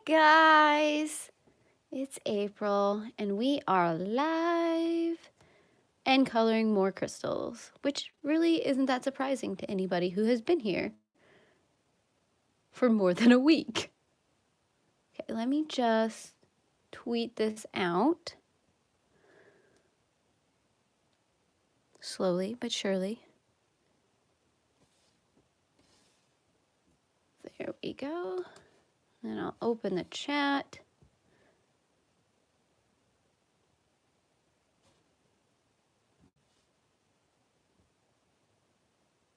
guys, it's April and we are live and coloring more crystals, which really isn't that surprising to anybody who has been here for more than a week. Okay, let me just tweet this out slowly but surely. There we go. Then I'll open the chat.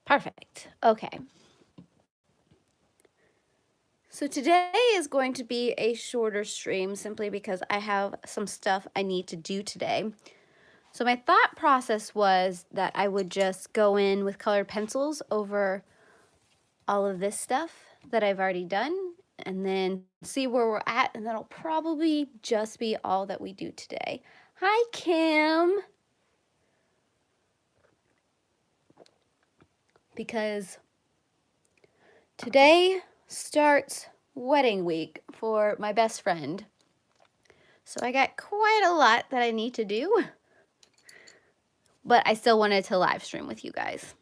Perfect. Okay. So today is going to be a shorter stream simply because I have some stuff I need to do today. So my thought process was that I would just go in with colored pencils over all of this stuff that I've already done and then see where we're at, and that'll probably just be all that we do today. Hi, Kim. Because today starts wedding week for my best friend. So I got quite a lot that I need to do, but I still wanted to live stream with you guys.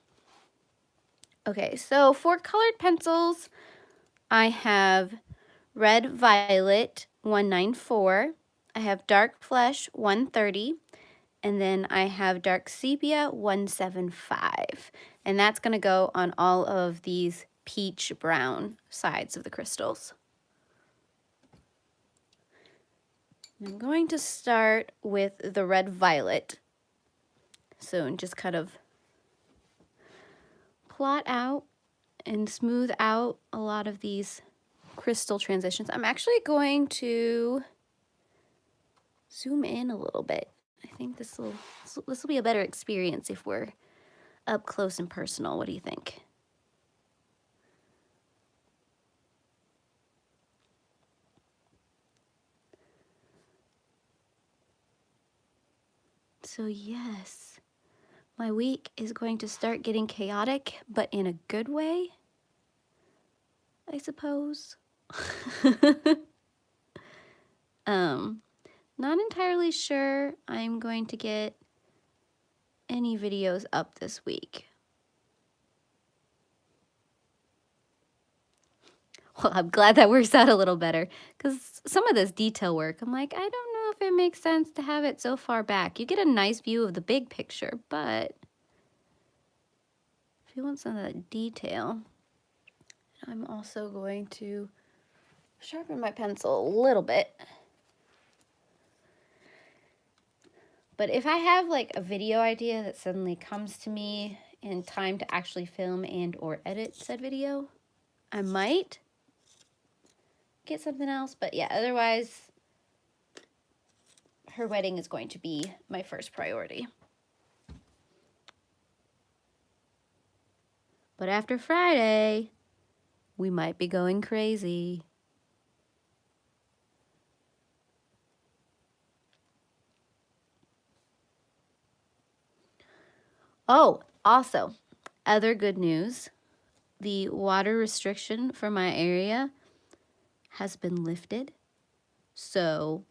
Okay, so for colored pencils, I have Red Violet 194, I have Dark Flesh 130, and then I have Dark Sepia 175. And that's going to go on all of these peach brown sides of the crystals. I'm going to start with the Red Violet. So just kind of plot out and smooth out a lot of these crystal transitions. I'm actually going to zoom in a little bit. I think this will be a better experience if we're up close and personal. What do you think? So yes, my week is going to start getting chaotic, but in a good way, I suppose. Not entirely sure I'm going to get any videos up this week. Well, I'm glad that works out a little better, because some of this detail work, I'm like, I don't know if it makes sense to have it so far back. You get a nice view of the big picture, but if you want some of that detail, I'm also going to sharpen my pencil a little bit. But if I have like a video idea that suddenly comes to me in time to actually film and or edit said video, I might get something else. But yeah, otherwise, her wedding is going to be my first priority. But after Friday, we might be going crazy. Oh, also, other good news. The water restriction for my area has been lifted. So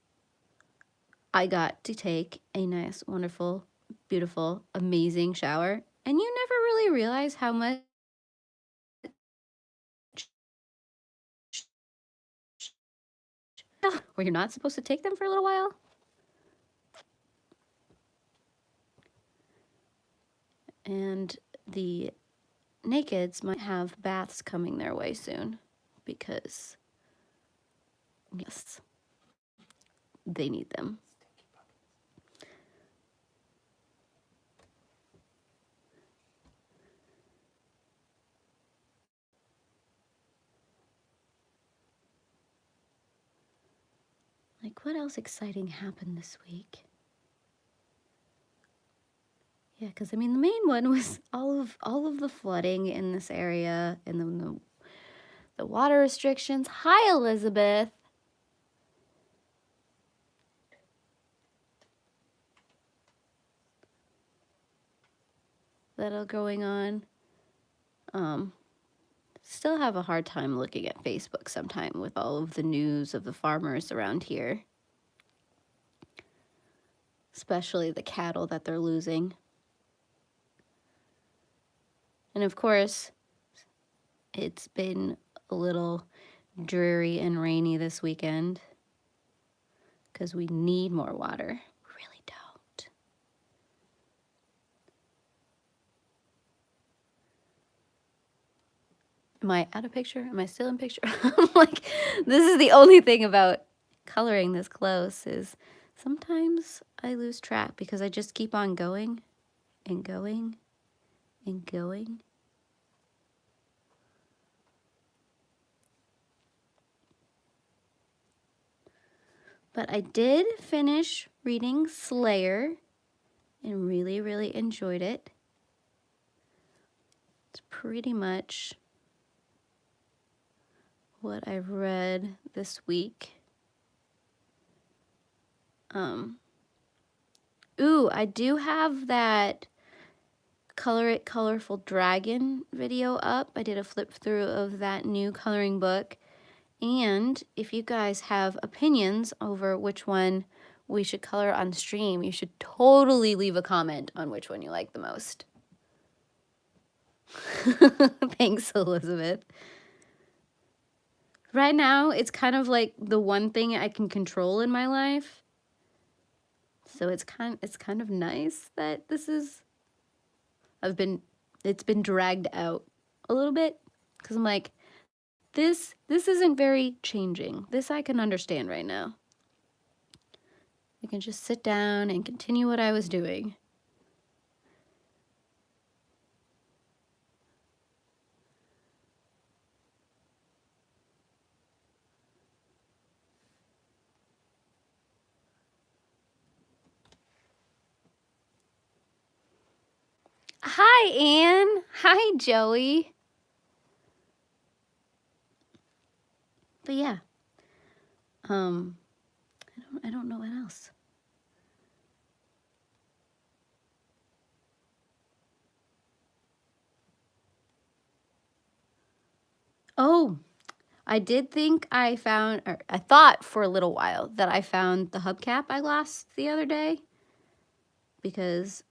I got to take a nice, wonderful, beautiful, amazing shower. And you never really realize how much where you're not supposed to take them for a little while. And the nakeds might have baths coming their way soon because, yes, they need them. Like, what else exciting happened this week? Yeah, because I mean, the main one was all of the flooding in this area, and then the water restrictions. Hi, Elizabeth. That are going on. Still have a hard time looking at Facebook sometime with all of the news of the farmers around here. Especially the cattle that they're losing. And of course, it's been a little dreary and rainy this weekend because we need more water. We really don't. Am I out of picture? Am I still in picture? I'm like, this is the only thing about coloring this close is sometimes I lose track because I just keep on going and going and going. But I did finish reading Slayer and really, really enjoyed it. It's pretty much what I've read this week. Ooh, I do have that Color It Colorful Dragon video up. I did a flip through of that new coloring book. And if you guys have opinions over which one we should color on stream, you should totally leave a comment on which one you like the most. Thanks, Elizabeth. Right now, it's kind of like the one thing I can control in my life. So it's kind of nice that this is, it's been dragged out a little bit because I'm like, this isn't very changing. This I can understand right now. I can just sit down and continue what I was doing. Hi, Anne. Hi, Joey. But yeah, I don't know what else. Oh, I did think I found, or I thought for a little while that I found the hubcap I lost the other day because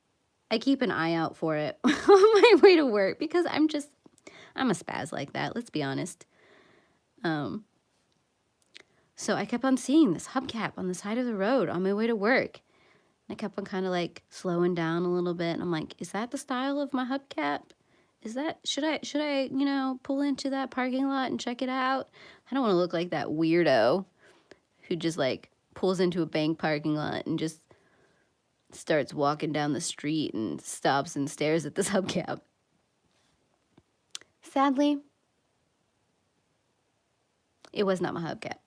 I keep an eye out for it on my way to work because I'm a spaz like that, let's be honest. So I kept on seeing this hubcap on the side of the road on my way to work. And I kept on kind of like slowing down a little bit. And I'm like, is that the style of my hubcap? Is that, should I, you know, pull into that parking lot and check it out? I don't want to look like that weirdo who just like pulls into a bank parking lot and just starts walking down the street and stops and stares at this hubcap. Sadly, it was not my hubcap.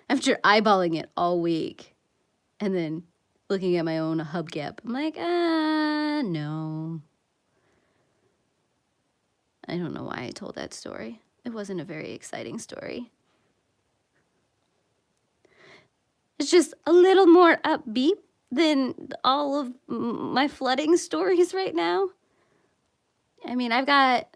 After eyeballing it all week and then looking at my own hubcap, I'm like, no. I don't know why I told that story. It wasn't a very exciting story. It's just a little more upbeat than all of my flooding stories right now. I mean, I've got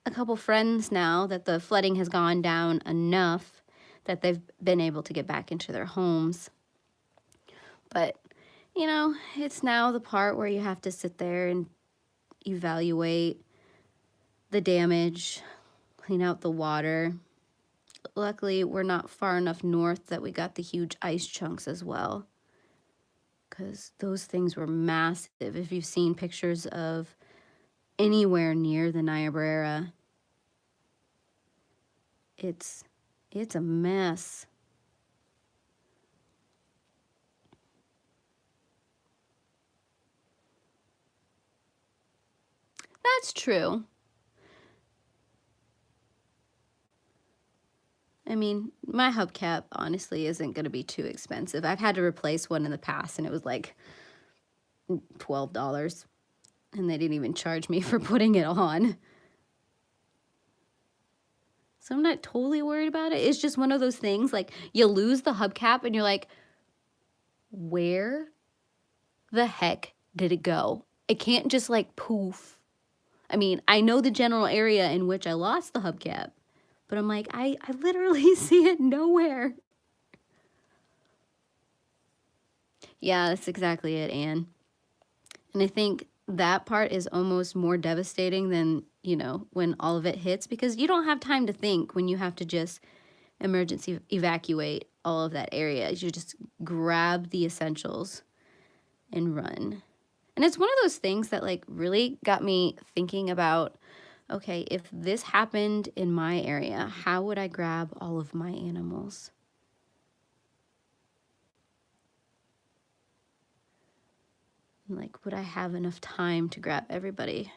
a couple friends now that the flooding has gone down enough that they've been able to get back into their homes. But, you know, it's now the part where you have to sit there and evaluate the damage, clean out the water. Luckily, we're not far enough north that we got the huge ice chunks as well, because those things were massive. If you've seen pictures of anywhere near the Niobrara, it's a mess. That's true. I mean, my hubcap honestly isn't going to be too expensive. I've had to replace one in the past and it was like $12 and they didn't even charge me for putting it on. So I'm not totally worried about it. It's just one of those things, like you lose the hubcap and you're like, where the heck did it go? It can't just like poof I mean, I know the general area in which I lost the hubcap, but I'm like, I literally see it nowhere. Yeah, that's exactly it, Anne. And I think that part is almost more devastating than, you know, when all of it hits, because you don't have time to think when you have to just emergency evacuate all of that area. You just grab the essentials and run. And it's one of those things that like really got me thinking about, okay, if this happened in my area, how would I grab all of my animals? Like, would I have enough time to grab everybody?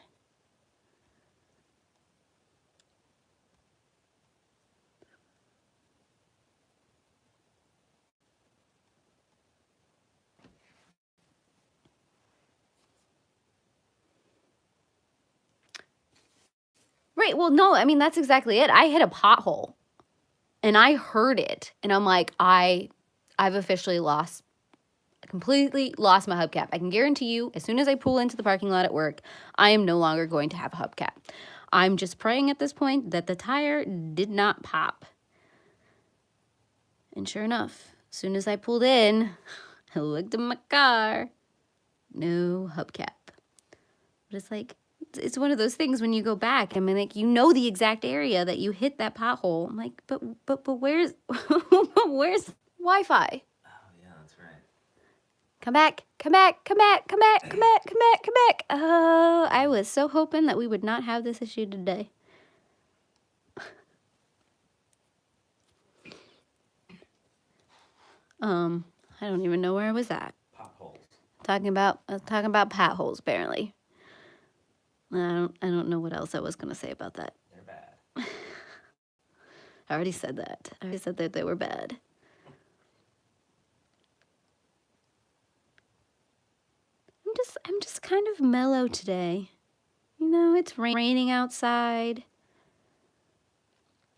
Right, well, no, I mean, that's exactly it. I hit a pothole and I heard it. And I'm like, I've officially completely lost my hubcap. I can guarantee you, as soon as I pull into the parking lot at work, I am no longer going to have a hubcap. I'm just praying at this point that the tire did not pop. And sure enough, as soon as I pulled in, I looked at my car, no hubcap. But it's like, it's one of those things when you go back, I mean, like, you know the exact area that you hit that pothole. I'm like, but where's, where's Wi-Fi? Come back, come back, come back, come back, come back, come back, come back. Oh, I was so hoping that we would not have this issue today. I don't even know where I was at. Potholes. Talking about potholes, apparently. I don't know what else I was gonna say about that. They're bad. I already said that. I already said that they were bad. I'm just kind of mellow today. You know, it's raining outside.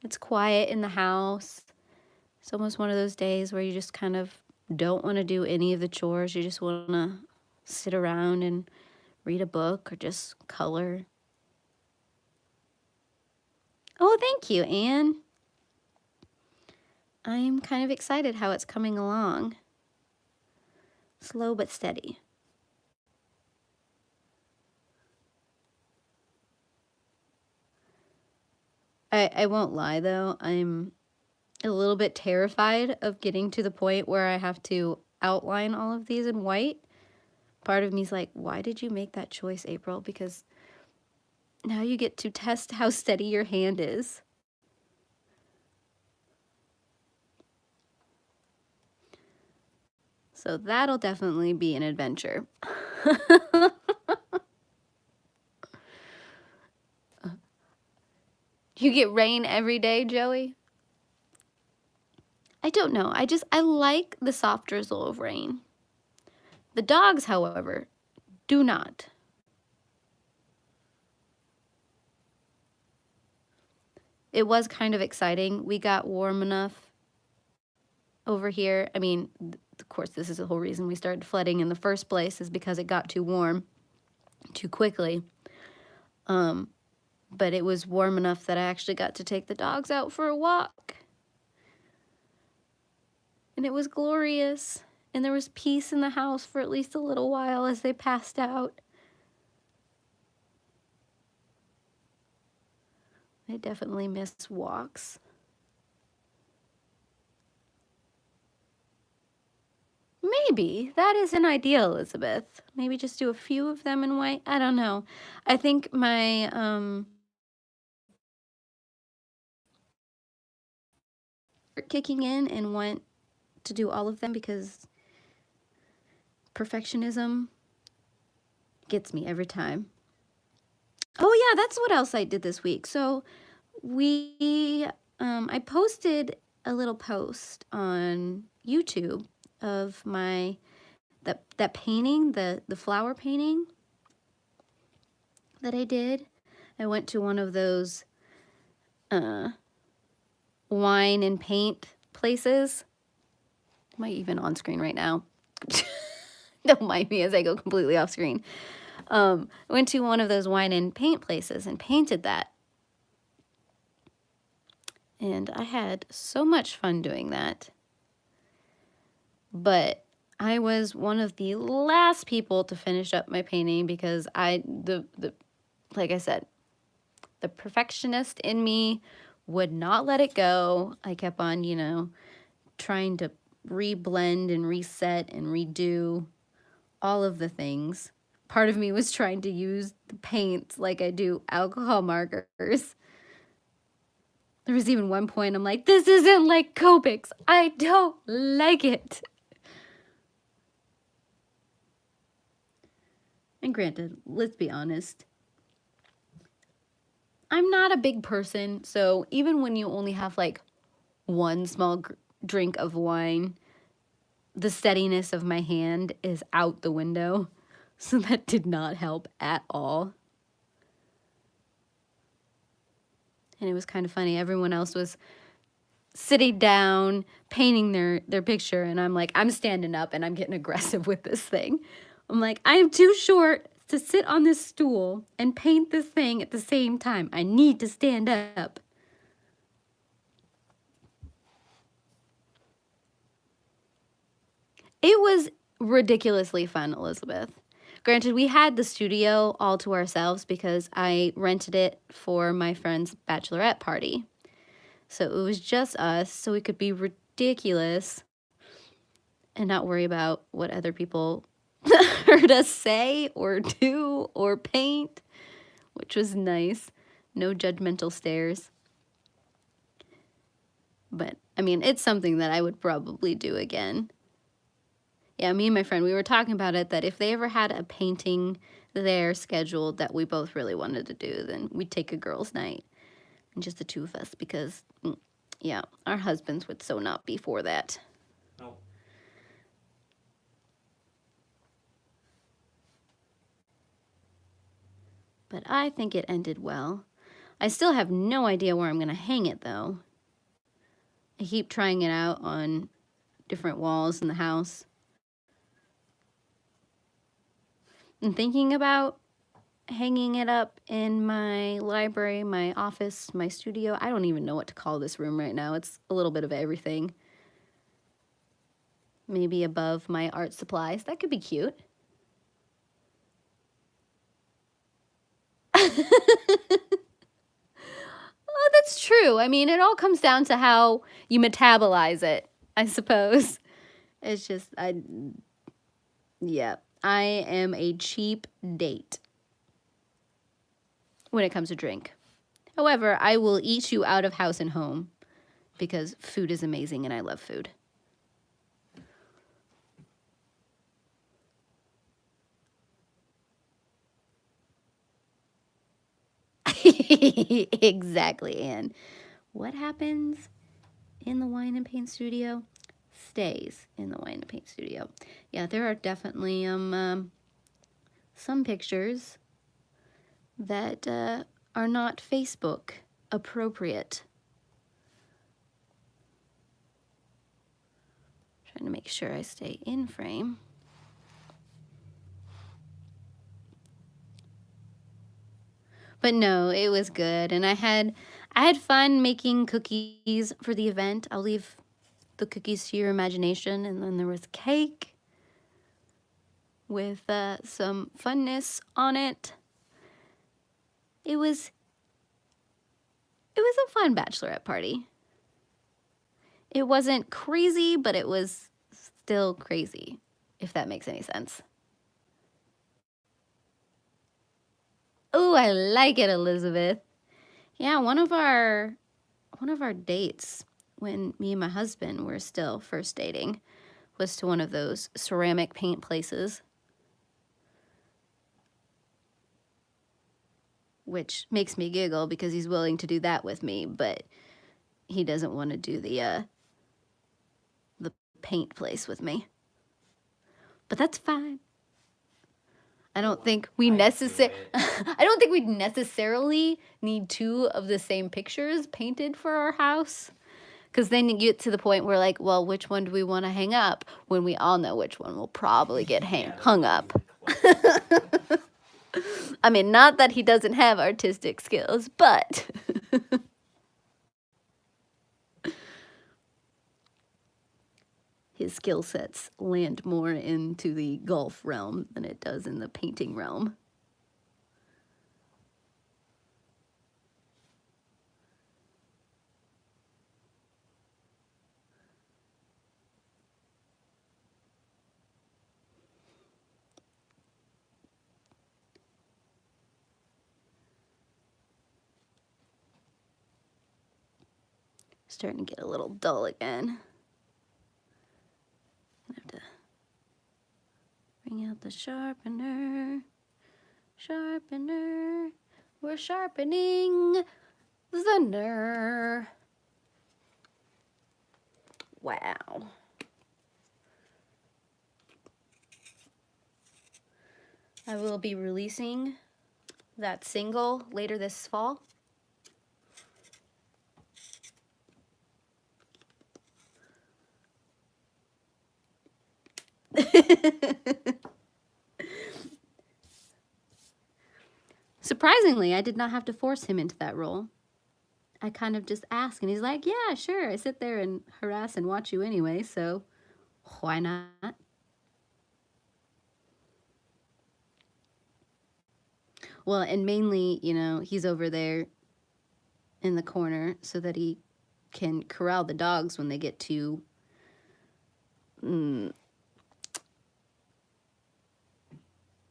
It's quiet in the house. It's almost one of those days where you just kind of don't want to do any of the chores. You just want to sit around and read a book or just color. Oh, thank you, Anne. I'm kind of excited how it's coming along. Slow but steady. I won't lie though, I'm a little bit terrified of getting to the point where I have to outline all of these in white. Part of me's like, why did you make that choice, April? Because now you get to test how steady your hand is. So that'll definitely be an adventure. You get rain every day, Joey? I don't know. I like the soft drizzle of rain. The dogs, however, do not. It was kind of exciting. We got warm enough over here. I mean, of course, this is the whole reason we started flooding in the first place, is because it got too warm too quickly. But it was warm enough that I actually got to take the dogs out for a walk. And it was glorious. And there was peace in the house for at least a little while as they passed out. I definitely miss walks. Maybe. That is an idea, Elizabeth. Maybe just do a few of them in white. I don't know. I think my kicking in and want to do all of them because perfectionism gets me every time. Oh yeah, that's what else I did this week. So I posted a little post on YouTube of that painting, the flower painting that I did. I went to one of those wine and paint places. Am I even on screen right now? Don't mind me as I go completely off screen. Went to one of those wine and paint places and painted that. And I had so much fun doing that. But I was one of the last people to finish up my painting because like I said, the perfectionist in me would not let it go. I kept on, you know, trying to reblend and reset and redo all of the things. Part of me was trying to use the paints like I do alcohol markers. There was even one point I'm like, this isn't like Copics. I don't like it. And granted, let's be honest, I'm not a big person, so even when you only have like one small drink of wine, the steadiness of my hand is out the window. So that did not help at all. And it was kind of funny. Everyone else was sitting down, painting their picture, and I'm like, I'm standing up and I'm getting aggressive with this thing. I'm like, I am too short to sit on this stool and paint this thing at the same time. I need to stand up. It was ridiculously fun, Elizabeth. Granted, we had the studio all to ourselves because I rented it for my friend's bachelorette party. So it was just us, so we could be ridiculous and not worry about what other people heard us say or do or paint, which was nice. No judgmental stares. But, I mean, it's something that I would probably do again. Yeah, me and my friend, we were talking about it, that if they ever had a painting there scheduled that we both really wanted to do, then we'd take a girls' night. And just the two of us, because, yeah, our husbands would so not be for that. No. But I think it ended well. I still have no idea where I'm going to hang it, though. I keep trying it out on different walls in the house. I'm thinking about hanging it up in my library, my office, my studio. I don't even know what to call this room right now. It's a little bit of everything. Maybe above my art supplies. That could be cute. Oh, that's true. I mean, it all comes down to how you metabolize it, I suppose. It's just, yeah, I am a cheap date when it comes to drink. However, I will eat you out of house and home because food is amazing and I love food. Exactly, Anne. What happens in the wine and paint studio stays in the wine and paint studio. Yeah, there are definitely some pictures that are not Facebook appropriate. Trying to make sure I stay in frame. But no, it was good, and I had fun making cookies for the event. I'll leave the cookies to your imagination, and then there was cake with some funness on it. It was a fun bachelorette party. It wasn't crazy, but it was still crazy, if that makes any sense. Oh, I like it, Elizabeth. Yeah, one of our dates when me and my husband were still first dating was to one of those ceramic paint places, which makes me giggle because he's willing to do that with me, but he doesn't want to do the paint place with me. But that's fine. I don't think we necessarily need two of the same pictures painted for our house. Because then you get to the point where, like, well, which one do we want to hang up when we all know which one will probably get hung up? I mean, not that he doesn't have artistic skills, but his skill sets land more into the golf realm than it does in the painting realm. Starting to get a little dull again. I have to bring out the sharpener. Sharpener. We're sharpening the nerve. Wow. I will be releasing that single later this fall. Surprisingly, I did not have to force him into that role. I kind of just asked, and he's like, yeah, sure. I sit there and harass and watch you anyway, so why not? Well, and mainly, you know, he's over there in the corner so that he can corral the dogs when they get too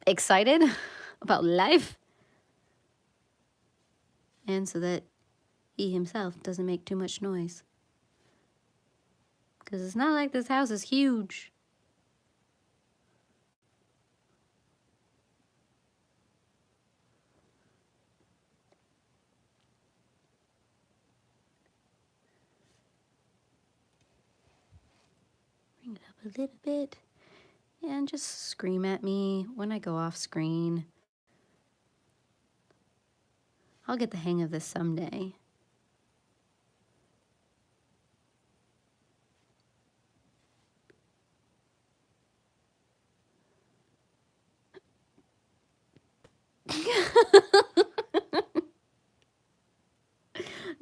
excited about life. And so that he himself doesn't make too much noise. Because it's not like this house is huge. Bring it up a little bit. And just scream at me when I go off screen. I'll get the hang of this someday.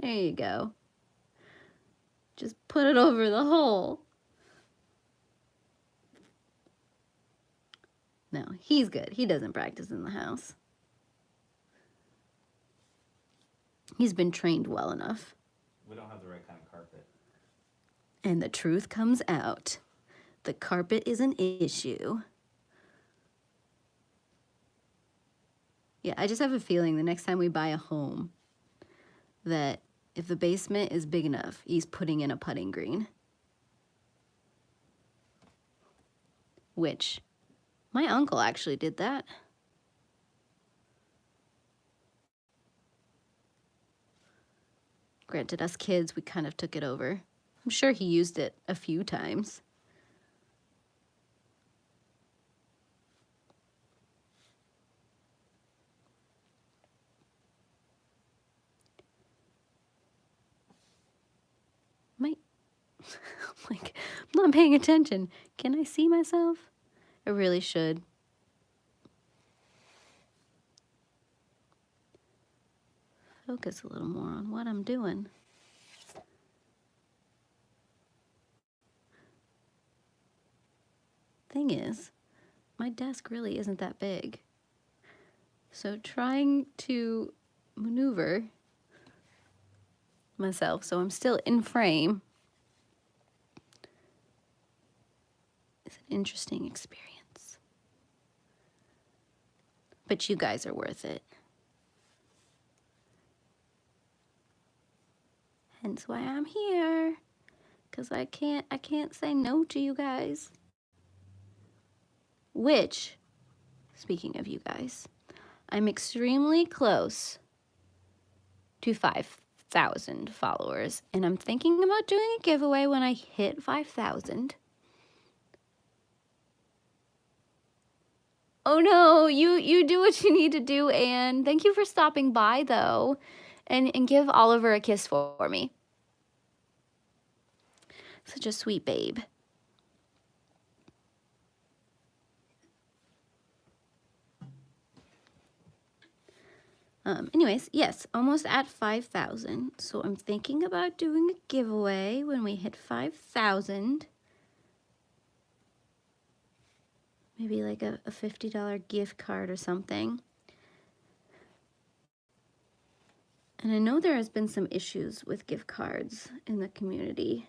There you go. Just put it over the hole. No, he's good. He doesn't practice in the house. He's been trained well enough. We don't have the right kind of carpet. And the truth comes out. The carpet is an issue. Yeah, I just have a feeling the next time we buy a home that if the basement is big enough, he's putting in a putting green. Which, my uncle actually did that. Granted, us kids, we kind of took it over. I'm sure he used it a few times. Like, I'm not paying attention. Can I see myself? I really should. Focus a little more on what I'm doing. Thing is, my desk really isn't that big. So trying to maneuver myself so I'm still in frame is an interesting experience. But you guys are worth it. Hence why I'm here. Because I can't say no to you guys. Which, speaking of you guys, I'm extremely close to 5,000 followers. And I'm thinking about doing a giveaway when I hit 5,000. Oh no, you do what you need to do, Anne. Thank you for stopping by, though. And give Oliver a kiss for me. Such a sweet babe. Anyways, yes, almost at 5,000. So I'm thinking about doing a giveaway when we hit 5,000. Maybe like a $50 gift card or something. And I know there has been some issues with gift cards in the community.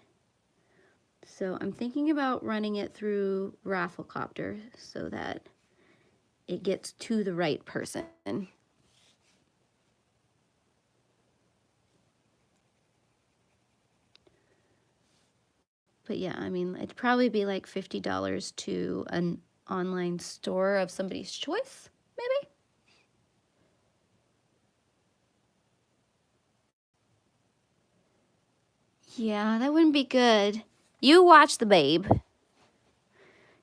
So I'm thinking about running it through Rafflecopter so that it gets to the right person. But yeah, I mean, it'd probably be like $50 to an online store of somebody's choice, maybe? Yeah, that wouldn't be good. You watch the babe.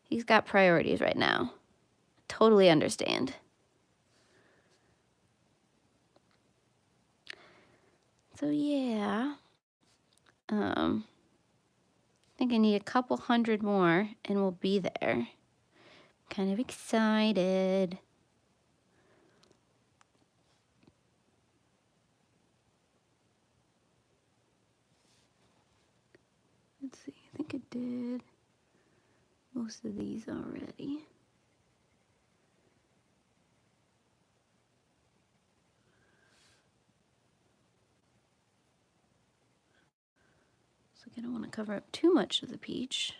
He's got priorities right now. Totally understand. So yeah, I think I need a couple hundred more and we'll be there. Kind of excited. Let's see, I think I did most of these already. So I don't want to cover up too much of the peach.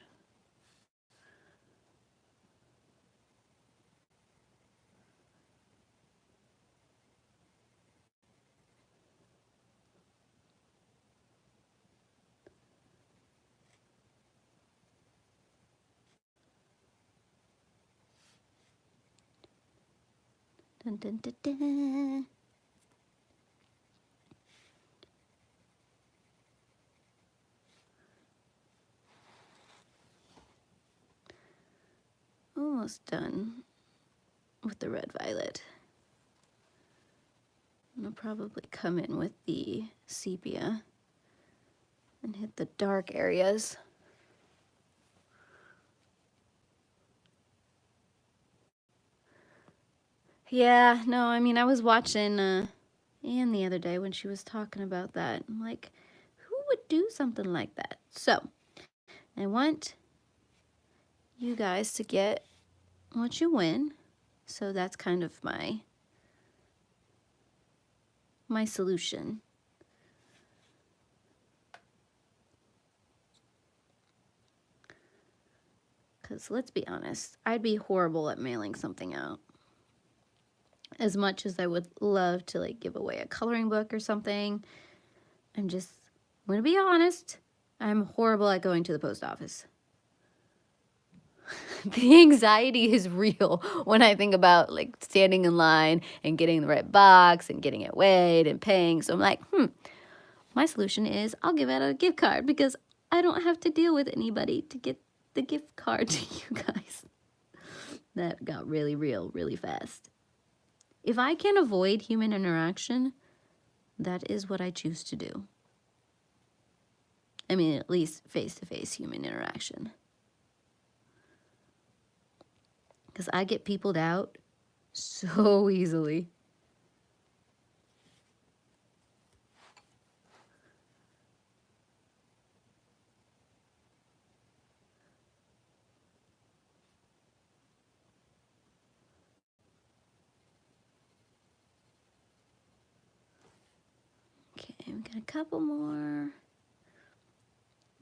Dun, dun, dun, dun. Almost done with the red violet. I'll probably come in with the sepia and hit the dark areas. Yeah, no, I mean, I was watching Anne the other day when she was talking about that. I'm like, who would do something like that? So, I want you guys to get what you win. So that's kind of my solution. Because let's be honest, I'd be horrible at mailing something out. As much as I would love to like give away a coloring book or something, I'm gonna be honest, I'm horrible at going to the post office. The anxiety is real when I think about like standing in line and getting the right box and getting it weighed and paying. So I'm like, my solution is I'll give out a gift card because I don't have to deal with anybody to get the gift card to you guys. That got really real really fast. If I can avoid human interaction, that is what I choose to do. I mean, at least face-to-face human interaction. Because I get peopled out so easily. Okay, we got a couple more.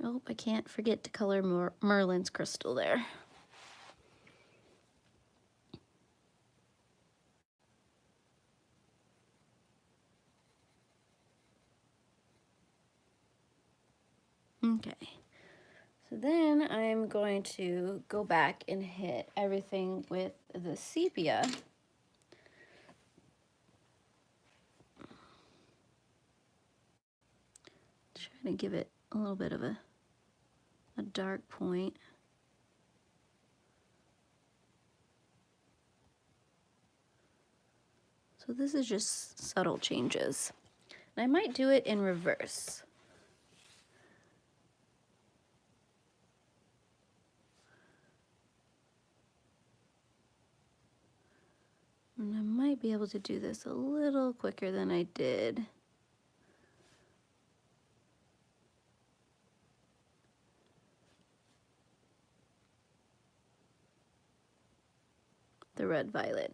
Oh, I can't forget to color Merlin's crystal there. Okay, so then I'm going to go back and hit everything with the sepia. Try to give it a little bit of a dark point. So this is just subtle changes. And I might do it in reverse. And I might might be able to do this a little quicker than I did. The red violet.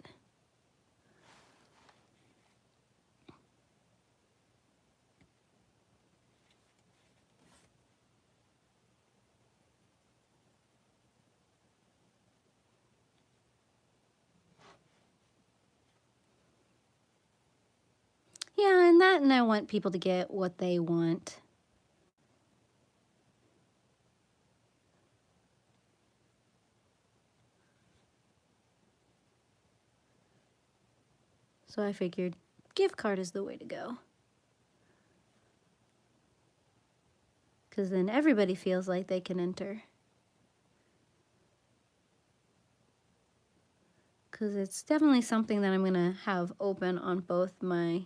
Yeah, and I want people to get what they want. So I figured gift card is the way to go. Because then everybody feels like they can enter. Because it's definitely something that I'm going to have open on both my,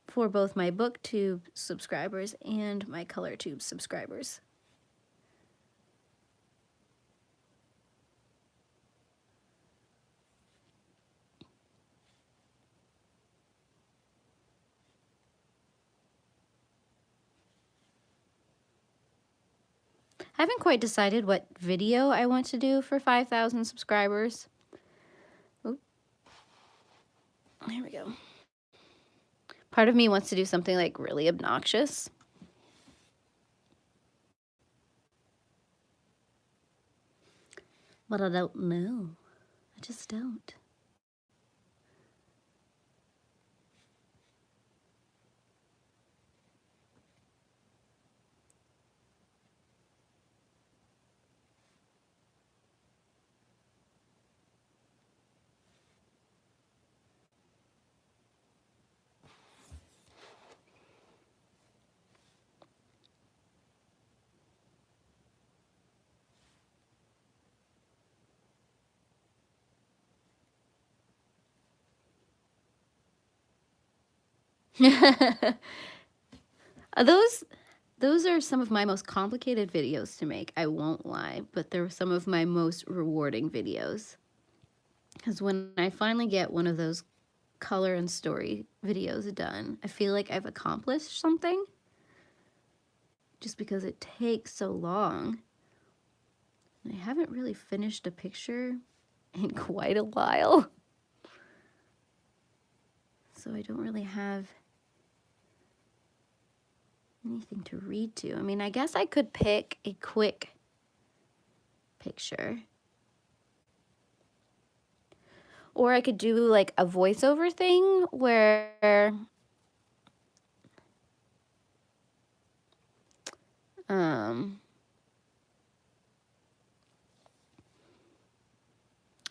for both my BookTube subscribers and my ColorTube subscribers. I haven't quite decided what video I want to do for 5,000 subscribers. Oh, there we go. Part of me wants to do something like really obnoxious. But I don't know. I just don't. Those are some of my most complicated videos to make, I won't lie, but they're some of my most rewarding videos. Because when I finally get one of those color and story videos done, I feel like I've accomplished something. Just because it takes so long. I haven't really finished a picture in quite a while. So I don't really have anything to read to. I mean, I guess I could pick a quick picture. Or I could do like a voiceover thing where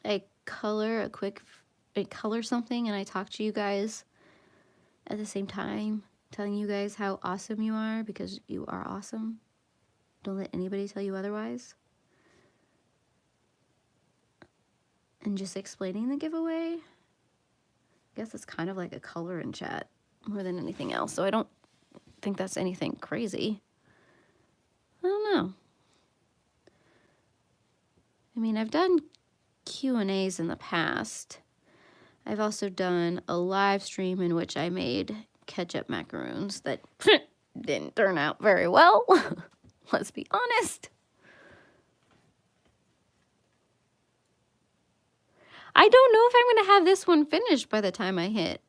I color something and I talk to you guys at the same time, telling you guys how awesome you are because you are awesome. Don't let anybody tell you otherwise. And just explaining the giveaway. I guess it's kind of like a color and chat more than anything else. So I don't think that's anything crazy. I don't know. I mean, I've done Q&As in the past. I've also done a live stream in which I made ketchup macaroons that didn't turn out very well. Let's be honest. I don't know if I'm going to have this one finished by the time I hit.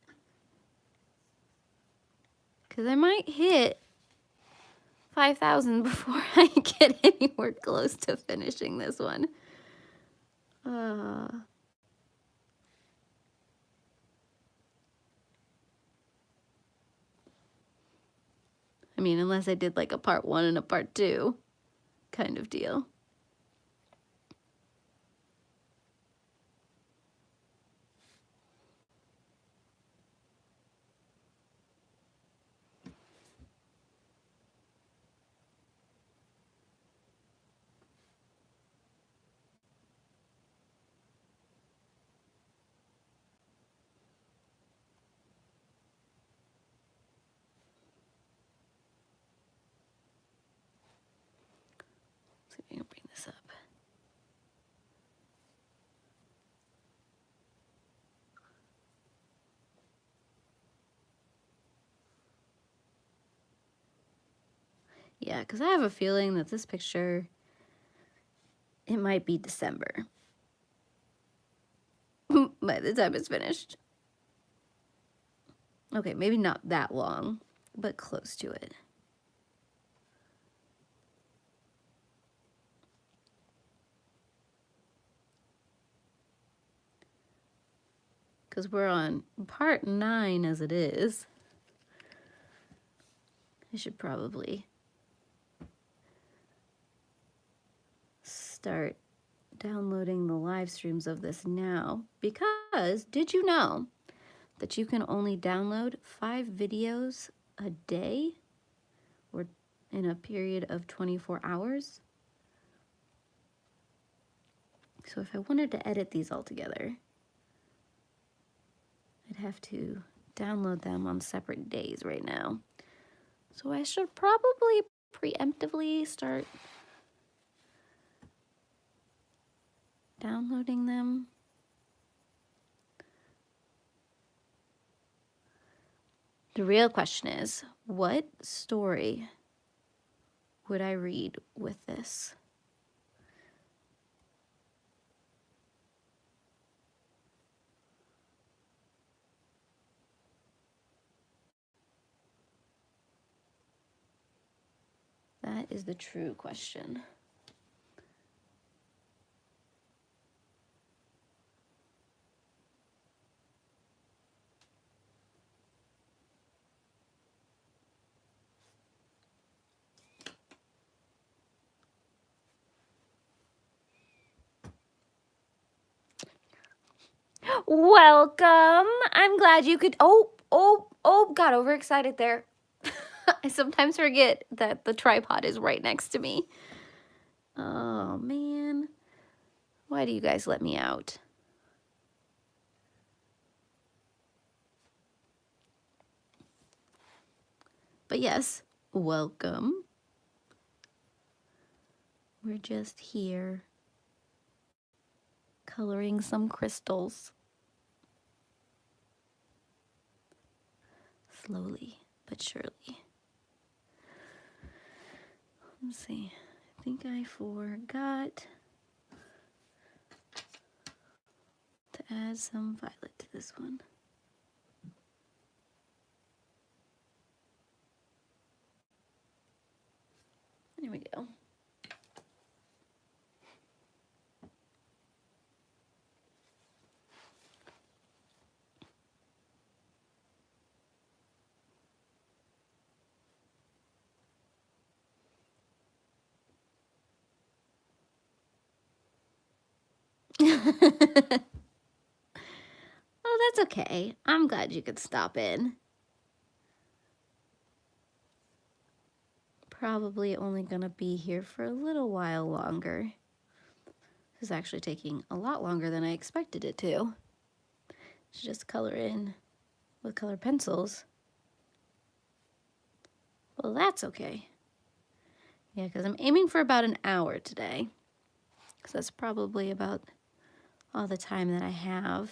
Because I might hit 5,000 before I get anywhere close to finishing this one. I mean, unless I did like a part 1 and a part 2 kind of deal. Let's see if I can bring this up. Yeah, because I have a feeling that this picture, it might be December by the time it's finished. Okay, maybe not that long, but close to it. Because we're on part 9 as it is. I should probably start downloading the live streams of this now, because did you know that you can only download 5 videos a day or in a period of 24 hours? So if I wanted to edit these all together, I'd have to download them on separate days right now. So I should probably preemptively start downloading them. The real question is, what story would I read with this? That is the true question. Welcome. I'm glad you could. Oh, got overexcited there. I sometimes forget that the tripod is right next to me. Oh, man. Why do you guys let me out? But yes, welcome. We're just here coloring some crystals. Slowly but surely. Let's see. I think I forgot to add some violet to this one. There we go. Oh, that's okay. I'm glad you could stop in. Probably only gonna be here for a little while longer. This is actually taking a lot longer than I expected it to just color in with colored pencils. Well, that's okay. Yeah, because I'm aiming for about an hour today. Because that's probably about all the time that I have.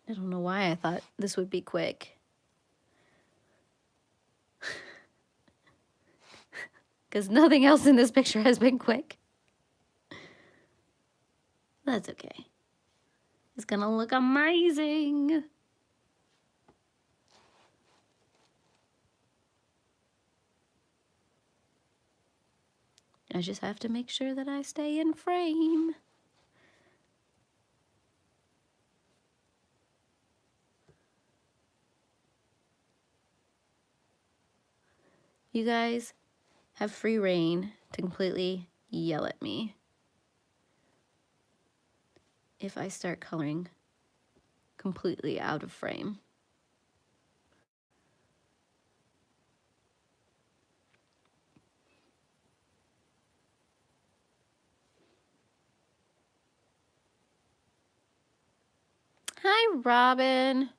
I don't know why I thought this would be quick. Because nothing else in this picture has been quick. That's okay. It's gonna look amazing. I just have to make sure that I stay in frame. You guys have free reign to completely yell at me if I start coloring completely out of frame. Hi, Robin.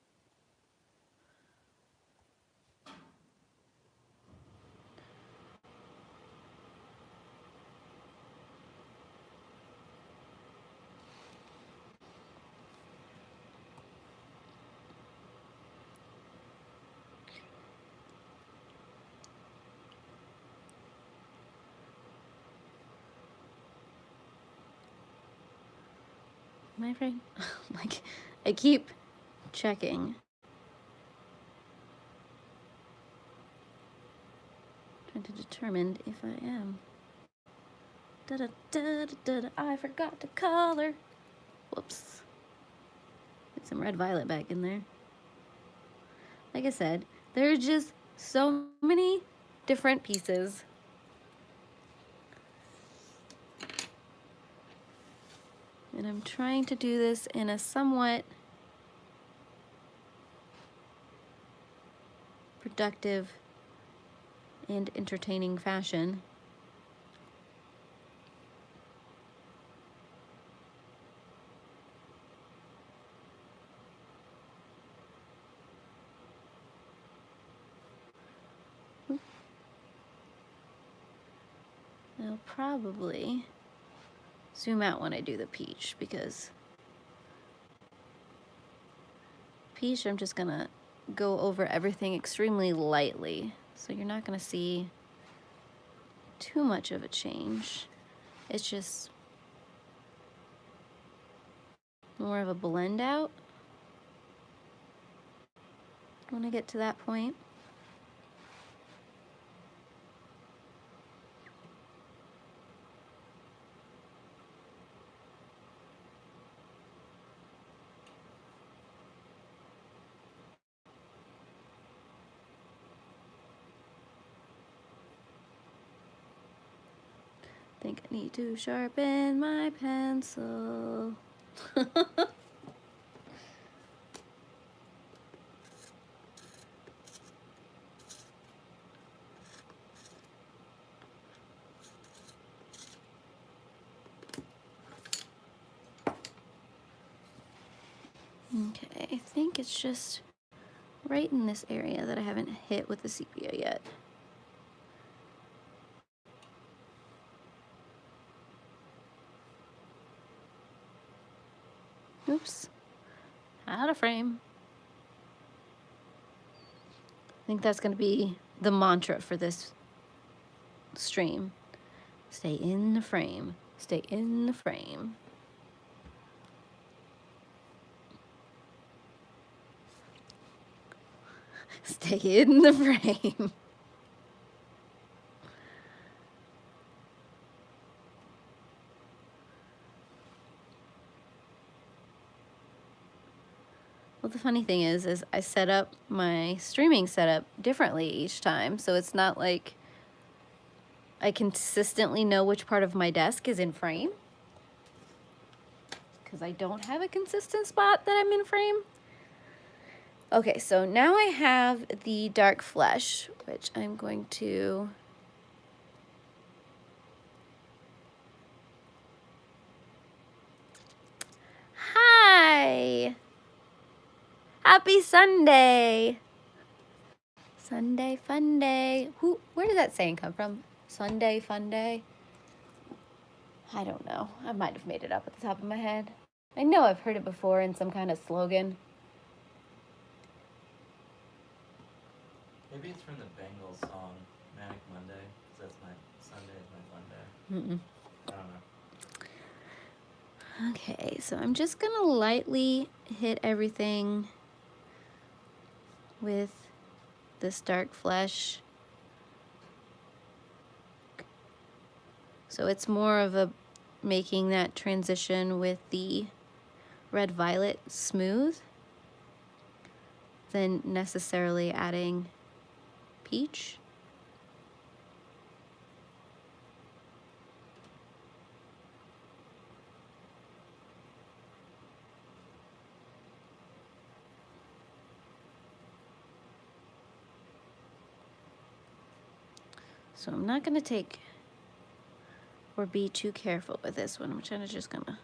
Am I framed? Like, I keep checking. Trying to determine if I am. Da da da da da. I forgot to color. Whoops. Get some red violet back in there. Like I said, there's just so many different pieces. And I'm trying to do this in a somewhat productive and entertaining fashion. I'll probably zoom out when I do the peach, because peach I'm just gonna go over everything extremely lightly, so you're not gonna see too much of a change. It's just more of a blend out when I get to that point. Think I need to sharpen my pencil. Okay, I think it's just right in this area that I haven't hit with the sepia yet. Oops, out of frame. I think that's gonna be the mantra for this stream. Stay in the frame, stay in the frame. Stay in the frame. Well, the funny thing is I set up my streaming setup differently each time, so it's not like I consistently know which part of my desk is in frame, because I don't have a consistent spot that I'm in frame. Okay, so now I have the dark flesh, which I'm going to Hi! Happy Sunday! Sunday fun day. Where did that saying come from? Sunday fun day? I don't know. I might have made it up at the top of my head. I know I've heard it before in some kind of slogan. Maybe it's from the Bengals song, Manic Monday, because that's my Sunday is my fun day. I don't know. Okay, so I'm just gonna lightly hit everything with this dark flesh. So it's more of a making that transition with the red violet smooth than necessarily adding peach. So I'm not gonna take or be too careful with this one. I'm just gonna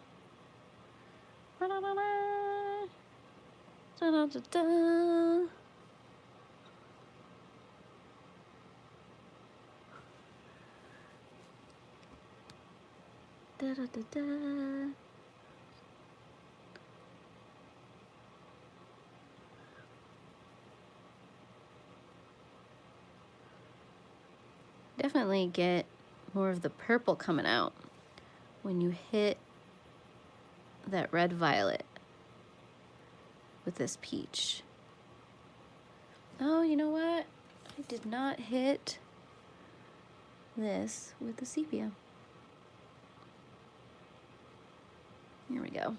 definitely get more of the purple coming out when you hit that red violet with this peach. Oh, you know what? I did not hit this with the sepia. Here we go.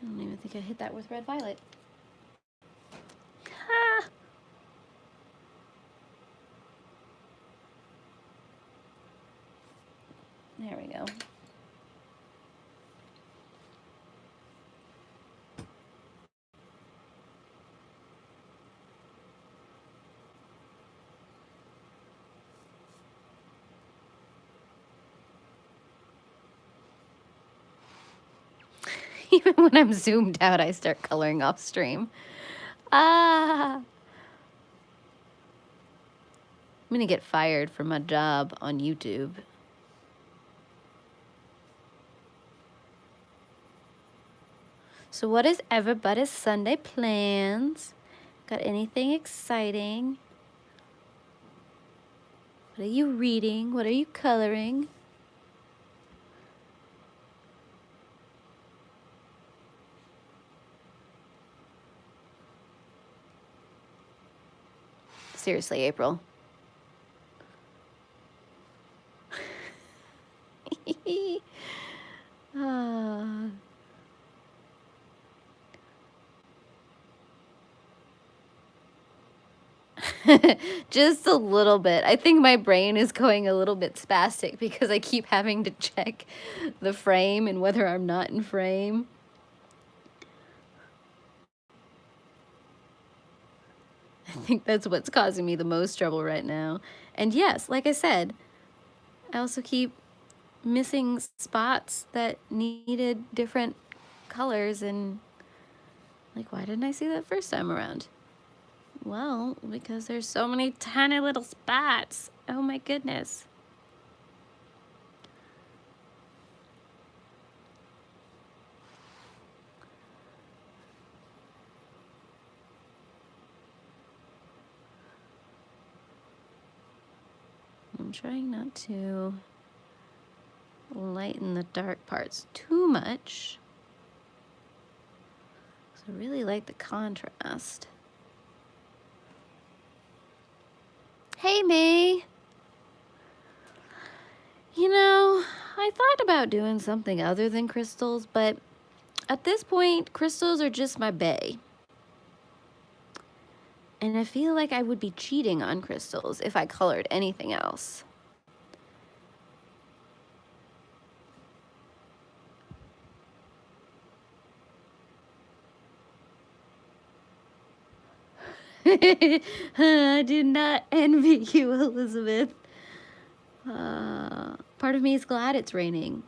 I don't even think I hit that with red violet. Ha! There we go. Even when I'm zoomed out, I start coloring off stream. Ah! I'm gonna get fired from my job on YouTube. So what is everybody's Sunday plans? Got anything exciting? What are you reading? What are you coloring? Seriously, April. Ah. Just a little bit. I think my brain is going a little bit spastic because I keep having to check the frame and whether I'm not in frame. I think that's what's causing me the most trouble right now. And yes, like I said, I also keep missing spots that needed different colors, and like, why didn't I see that first time around? Well, because there's so many tiny little spots. Oh my goodness. I'm trying not to lighten the dark parts too much. So I really like the contrast. Hey, May. You know, I thought about doing something other than crystals, but at this point, crystals are just my bae. And I feel like I would be cheating on crystals if I colored anything else. I do not envy you, Elizabeth. Part of me is glad it's raining,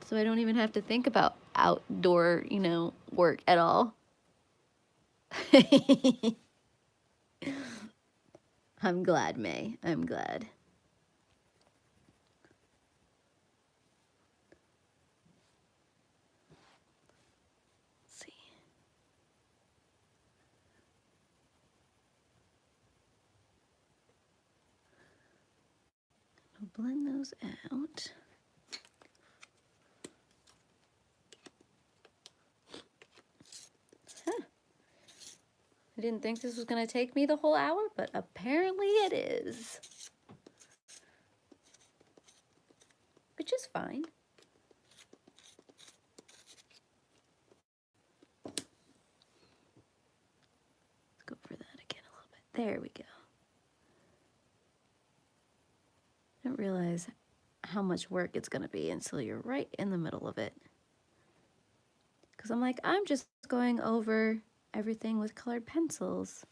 so I don't even have to think about outdoor, work at all. I'm glad, May. I'm glad. Let's see. I'll blend those out. I didn't think this was going to take me the whole hour, but apparently it is. Which is fine. Let's go for that again a little bit. There we go. I don't realize how much work it's going to be until you're right in the middle of it. Because I'm like, I'm just going over everything with colored pencils.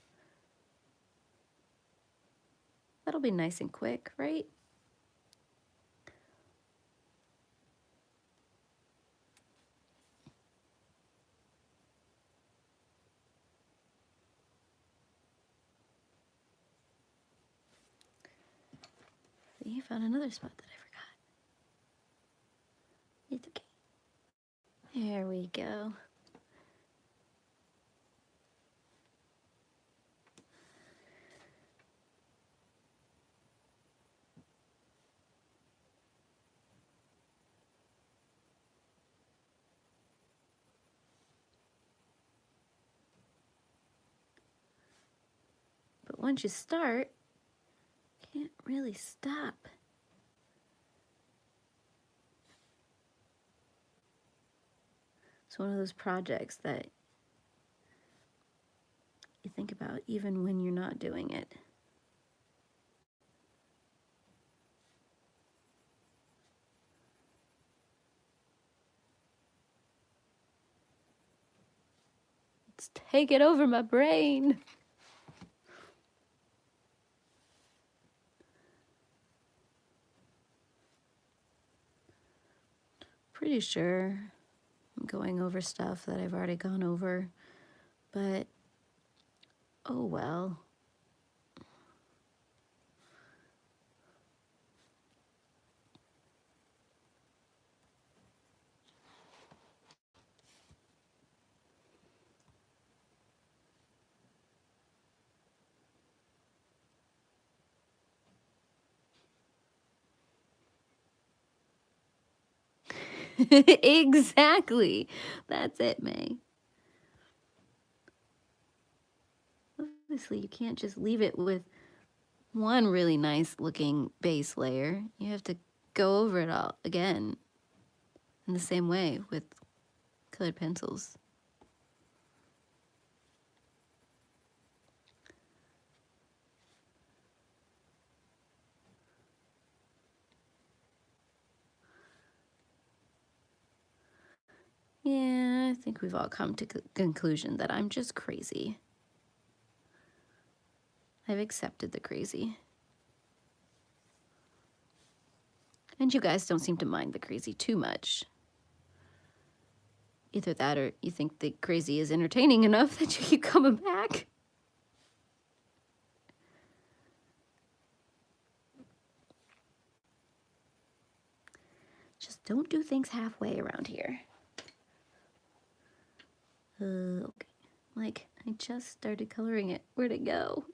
That'll be nice and quick, right? You found another spot that I forgot. It's okay. There we go. once you start, you can't really stop. It's one of those projects that you think about even when you're not doing it. It's taking over my brain. Pretty sure I'm going over stuff that I've already gone over, but oh well. Exactly. That's it, May. Obviously, you can't just leave it with one really nice looking base layer. You have to go over it all again in the same way with colored pencils. Yeah, I think we've all come to the conclusion that I'm just crazy. I've accepted the crazy. And you guys don't seem to mind the crazy too much. Either that or you think the crazy is entertaining enough that you keep coming back. Just don't do things halfway around here. Okay. Like, I just started coloring it. Where'd it go?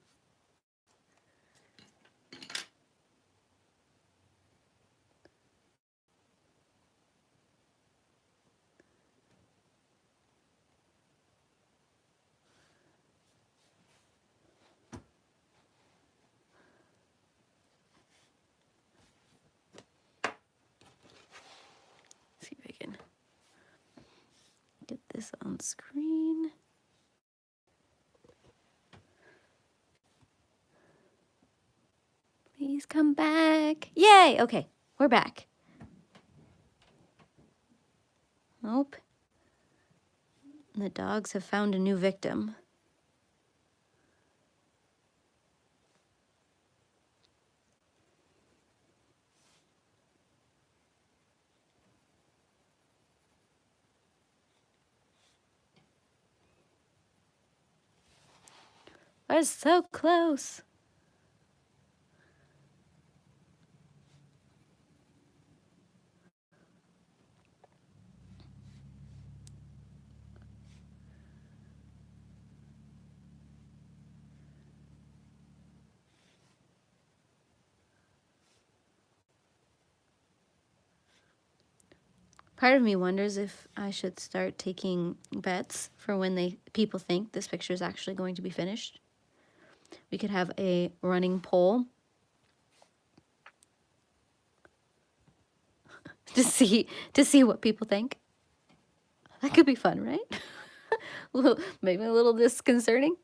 See if I can get this on screen. Please come back. Yay! Okay, we're back. Nope. The dogs have found a new victim. We're so close. Part of me wonders if I should start taking bets for when people think this picture is actually going to be finished. We could have a running poll to see what people think. That could be fun, right? Maybe a little disconcerting.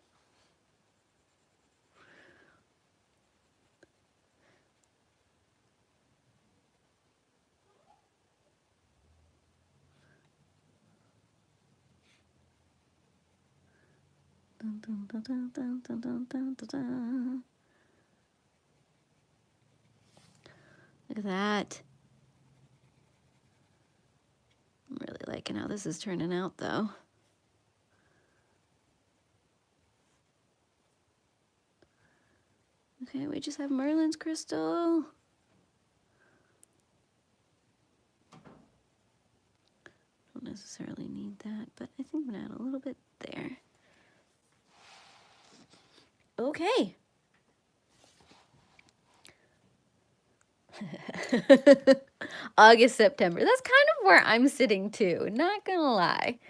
Look at that. I'm really liking how this is turning out, though. Okay, we just have Merlin's crystal. Don't necessarily need that, but I think I'm gonna add a little bit there. Okay. August, September. That's kind of where I'm sitting too, not gonna lie.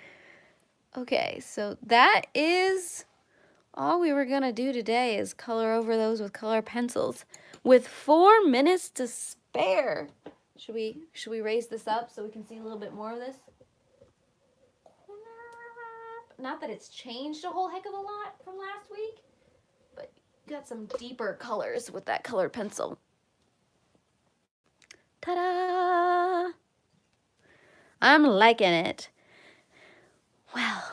Okay, so that is all we were gonna do today is color over those with color pencils with 4 minutes to spare. Should we raise this up so we can see a little bit more of this? Not that it's changed a whole heck of a lot from last week, but you got some deeper colors with that colored pencil. Ta-da! I'm liking it. Well,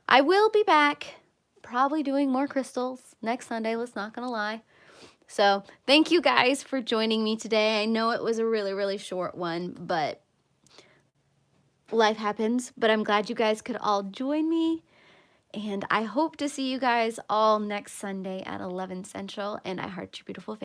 I will be back, probably doing more crystals next Sunday, let's not gonna lie. So thank you guys for joining me today. I know it was a really, really short one, but life happens. But I'm glad you guys could all join me. And I hope to see you guys all next Sunday at 11 Central. And I heart you beautiful.